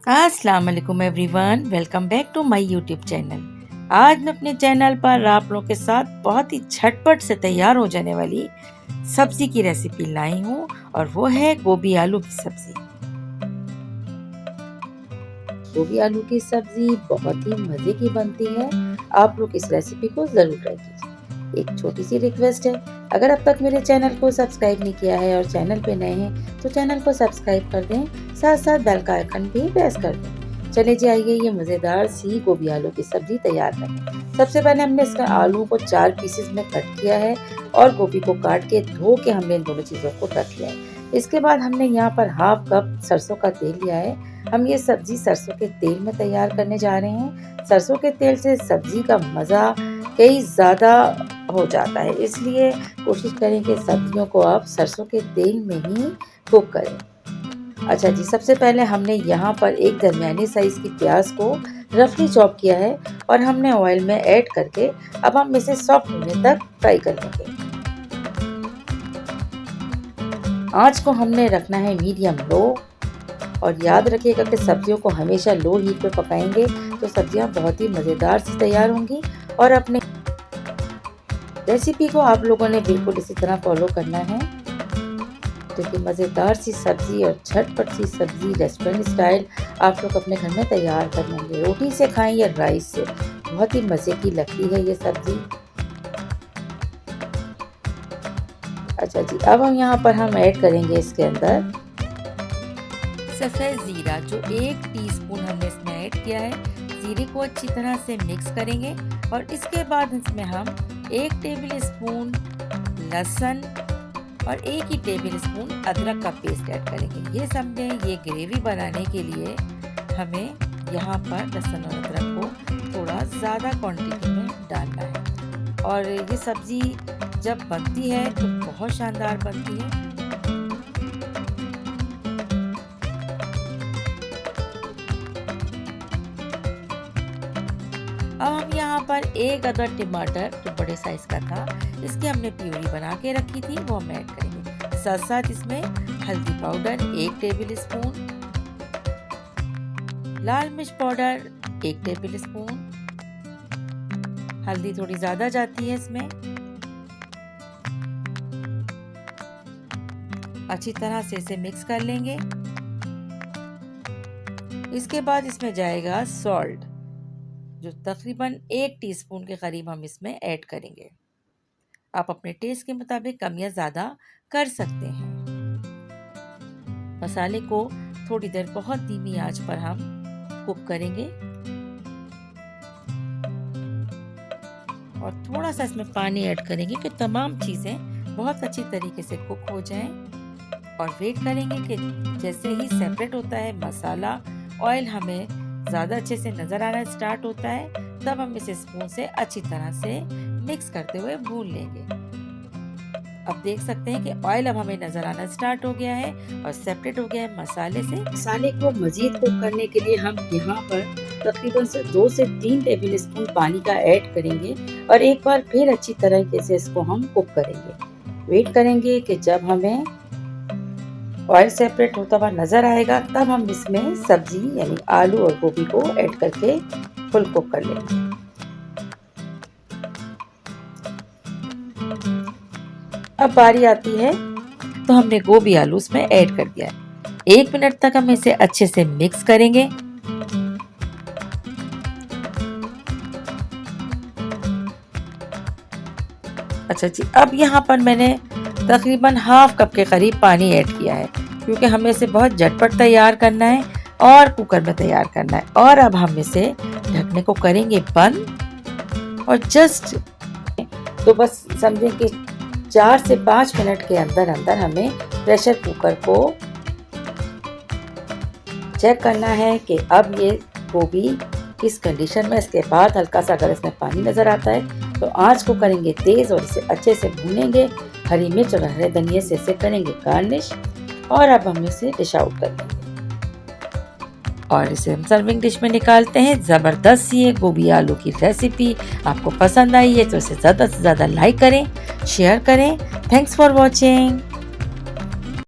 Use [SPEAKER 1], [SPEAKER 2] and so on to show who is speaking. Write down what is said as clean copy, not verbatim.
[SPEAKER 1] अस्सलाम वालेकुम everyone, welcome back to my YouTube channel. आज मैं अपने चैनल पर आप लोगों के साथ बहुत ही झटपट से तैयार हो जाने वाली सब्जी की रेसिपी लाई हूँ और वो है गोभी आलू की सब्जी। गोभी आलू की सब्जी बहुत ही मज़े की बनती है। आप लोग इस रेसिपी को ज़रूर ट्राई कीजिए। एक छोटी सी रिक्वेस्ट है, अगर अब तक मेरे चैनल को सब्सक्राइब नहीं किया है और चैनल पे नए हैं तो चैनल को सब्सक्राइब कर दें, साथ साथ बेल का आइकन भी प्रेस कर दें। चले जाइए ये मज़ेदार सी गोभी आलू की सब्जी तैयार करें। सबसे पहले हमने इसका आलू को 4 पीसेस में कट किया है और गोभी को काट के धो के हमने इन दोनों चीज़ों को रख लिया है। इसके बाद हमने यहाँ पर हाफ कप सरसों का तेल लिया है। हम ये सब्जी सरसों के तेल में तैयार करने जा रहे हैं। सरसों के तेल से सब्जी का मज़ा कई ज़्यादा हो जाता है, इसलिए कोशिश करें कि सब्जियों को आप सरसों के तेल में ही कुक करें। अच्छा जी, सबसे पहले हमने यहाँ पर एक दरमियानी साइज़ की प्याज को रफली चॉप किया है और हमने ऑयल में ऐड करके अब हम इसे सॉफ्ट होने तक फ्राई कर लेंगे। आंच को हमने रखना है मीडियम लो और याद रखिएगा कि सब्जियों को हमेशा लो हीट पे पकाएंगे तो सब्जियां बहुत ही मज़ेदार सी तैयार होंगी। और अपने रेसिपी को आप लोगों ने बिल्कुल इसी तरह फॉलो करना है, क्योंकि मज़ेदार सी सब्ज़ी और झटपट सी सब्ज़ी रेस्टोरेंट स्टाइल आप लोग अपने घर में तैयार कर लेंगे। रोटी से खाएं या राइस से, बहुत ही मज़े की लगती है ये सब्ज़ी। अच्छा जी, अब हम ऐड करेंगे इसके अंदर सफ़ेद ज़ीरा, जो 1 टीस्पून हमने इसमें ऐड किया है। ज़ीरे को अच्छी तरह से मिक्स करेंगे और इसके बाद इसमें हम 1 टेबल स्पून लहसुन और 1 ही टेबल स्पून अदरक का पेस्ट ऐड करेंगे। ये समझे ये ग्रेवी बनाने के लिए हमें यहाँ पर लहसुन और अदरक को थोड़ा ज़्यादा क्वांटिटी में डालना है और ये सब्ज़ी जब बनती है तो बहुत शानदार बनती है। अब हम यहाँ पर 1 अदद टमाटर जो बड़े साइज का था, इसकी हमने प्यूरी बना के रखी थी, वो हम ऐड करेंगे। साथ साथ इसमें हल्दी पाउडर 1 टेबल स्पून, लाल मिर्च पाउडर 1 टेबल स्पून, हल्दी थोड़ी ज्यादा जाती है इसमें। अच्छी तरह से इसे मिक्स कर लेंगे। इसके बाद इसमें जाएगा सॉल्ट, जो तकरीबन 1 टीस्पून के करीब हम इसमें ऐड करेंगे। आप अपने टेस्ट के मुताबिक कम या ज़्यादा कर सकते हैं। मसाले को थोड़ी देर बहुत धीमी आंच पर हम कुक करेंगे और थोड़ा सा इसमें पानी ऐड करेंगे कि तमाम चीज़ें बहुत अच्छी तरीके से कुक हो जाएं और वेट करेंगे कि जैसे ही सेपरेट होता है मसाला, ऑयल हमें ज़्यादा अच्छे से नज़र आना स्टार्ट होता है, तब हम इसे स्पून से अच्छी तरह से मिक्स करते हुए भून लेंगे। अब देख सकते हैं कि ऑयल अब हमें नज़र आना स्टार्ट हो गया है और सेपरेट हो गया है मसाले से। मसाले को मज़ीद कुक करने के लिए हम यहाँ पर तकरीबन 2 से 3 टेबल स्पून पानी का ऐड करेंगे और एक बार फिर अच्छी तरीके से इसको हम कुक करेंगे। वेट करेंगे कि जब हमें ऑयल सेपरेट होता हुआ नज़र आएगा तब हम इसमें सब्जी यानी आलू और गोभी को ऐड करके फुल कुक कर लेंगे। अब बारी आती है तो हमने गोभी आलू इसमें ऐड कर दिया है। 1 मिनट तक हम इसे अच्छे से मिक्स करेंगे। अच्छा जी, अब यहाँ पर मैंने तकरीबन हाफ कप के करीब पानी ऐड किया है, क्योंकि हमें इसे बहुत झटपट तैयार करना है और कुकर में तैयार करना है। और अब हम इसे ढकने को करेंगे बंद और जस्ट तो बस समझें कि 4 से 5 मिनट के अंदर अंदर हमें प्रेशर कुकर को चेक करना है कि अब ये गोभी किस कंडीशन में। इसके बाद हल्का सा अगर इसमें पानी नज़र आता है तो आंच को करेंगे तेज़ और इसे अच्छे से भूनेंगे। हरी मिर्च और हरे धनिये से इसे करेंगे गार्निश और अब हम इसे डिश आउट कर लेंगे और इसे हम सर्विंग डिश में निकालते हैं। ज़बरदस्त ये गोभी आलू की रेसिपी आपको पसंद आई है तो इसे ज़्यादा से ज़्यादा लाइक करें, शेयर करें। Thanks for watching.